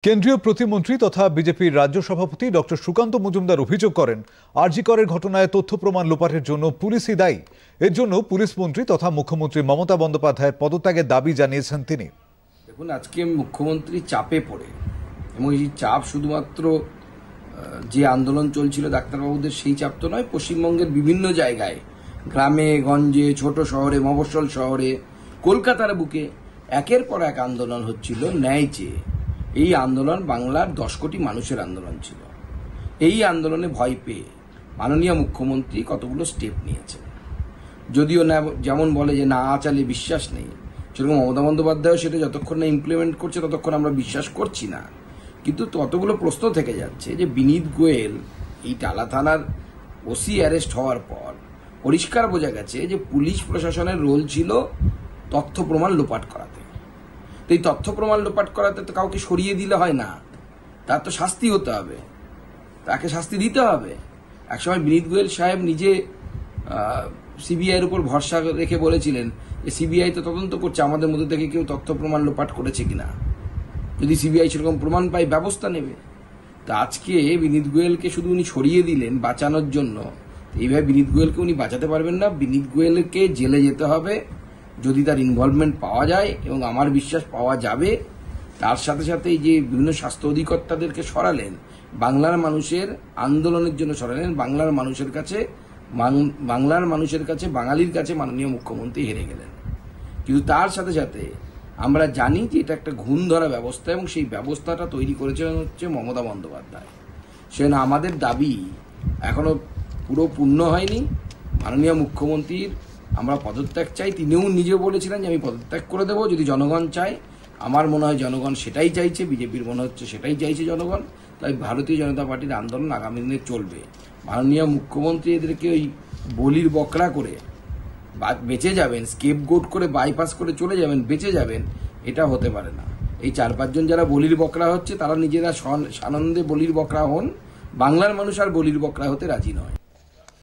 কেন্দ্রীয় প্রতিমন্ত্রী তথা বিজেপির রাজ্য সভাপতি ডক্টর সুকান্ত মজুমদার অভিযোগ করেন, আরজি করের ঘটনায় তথ্য প্রমাণ লোপাটের জন্য পুলিশই দায়ী। এর জন্য পুলিশ মন্ত্রী তথা মুখ্যমন্ত্রী মমতা বন্দ্যোপাধ্যায়ের পদত্যাগের দাবি জানিয়েছেন তিনি। দেখুন, আজকে মুখ্যমন্ত্রী চাপে পড়ে, এবং এই চাপ শুধুমাত্র যে আন্দোলন চলছিল ডাক্তারবাবুদের সেই চাপ তো নয়, পশ্চিমবঙ্গের বিভিন্ন জায়গায় গ্রামে গঞ্জে, ছোট শহরে, মফস্বল শহরে, কলকাতার বুকে একের পর এক আন্দোলন হচ্ছিল ন্যায় চেয়ে। এই আন্দোলন বাংলার 10 কোটি মানুষের আন্দোলন ছিল। এই আন্দোলনে ভয় পেয়ে মাননীয় মুখ্যমন্ত্রী কতগুলো স্টেপ নিয়েছেন। যদিও না, যেমন বলে যে না আচালে বিশ্বাস নেই, সেরকম মমতা বন্দ্যোপাধ্যায়ও সেটা যতক্ষণ না ইমপ্লিমেন্ট করছে ততক্ষণ আমরা বিশ্বাস করছি না। কিন্তু ততগুলো প্রশ্ন থেকে যাচ্ছে যে বিনীত গোয়েল এই টালা থানার ওসি অ্যারেস্ট হওয়ার পর পরিষ্কার বোঝা গেছে যে পুলিশ প্রশাসনের রোল ছিল তথ্য প্রমাণ লোপাট করাতে। তো এই তথ্য প্রমাণ লোপাট করাতে তো কাউকে সরিয়ে দিলে হয় না, তার তো শাস্তি হতে হবে, তাকে শাস্তি দিতে হবে। একসময় বিনীত গোয়েল সাহেব নিজে সিবিআইয়ের উপর ভরসা রেখে বলেছিলেন যে সিবিআই তো তদন্ত করছে, আমাদের মধ্যে থেকে কেউ তথ্য প্রমাণ লোপাট করেছে কিনা, যদি সিবিআই সেরকম প্রমাণ পায় ব্যবস্থা নেবে। তা আজকে বিনীত গোয়েলকে শুধু উনি সরিয়ে দিলেন বাঁচানোর জন্য। এইভাবে বিনীত গোয়েলকে উনি বাঁচাতে পারবেন না। বিনীত গোয়েলকে জেলে যেতে হবে যদি তার ইনভলভমেন্ট পাওয়া যায়, এবং আমার বিশ্বাস পাওয়া যাবে। তার সাথে সাথে এই যে বিভিন্ন স্বাস্থ্য অধিকর্তাদেরকে সরালেন, বাংলার মানুষের আন্দোলনের জন্য সরালেন, বাংলার মানুষের কাছে বাঙালির কাছে মাননীয় মুখ্যমন্ত্রী হেরে গেলেন। কিন্তু তার সাথে সাথে আমরা জানি যে এটা একটা ঘুণ ধরা ব্যবস্থা, এবং সেই ব্যবস্থাটা তৈরি করেছেন হচ্ছে মমতা বন্দ্যোপাধ্যায়। সেজন্য আমাদের দাবি এখনো পুরো পূর্ণ হয়নি। মাননীয় মুখ্যমন্ত্রীর আমরা পদত্যাগ চাই। তিনিও নিজে বলেছিলেন যে আমি পদত্যাগ করে দেবো যদি জনগণ চায়। আমার মনে হয় জনগণ সেটাই চাইছে, বিজেপির মনে হচ্ছে সেটাই চাইছে জনগণ। তাই ভারতীয় জনতা পার্টির আন্দোলন আগামী দিনে চলবে। মাননীয় মুখ্যমন্ত্রী এদেরকে ওই বলির বকরা করে বেঁচে যাবেন, স্কেপগোট করে বাইপাস করে চলে যাবেন, বেঁচে যাবেন, এটা হতে পারে না। এই 4-5 জন যারা বলির বকরা হচ্ছে তারা নিজেরা সানন্দে বলির বকরা হন। বাংলার মানুষ আর বলির বকরা হতে রাজি নয়।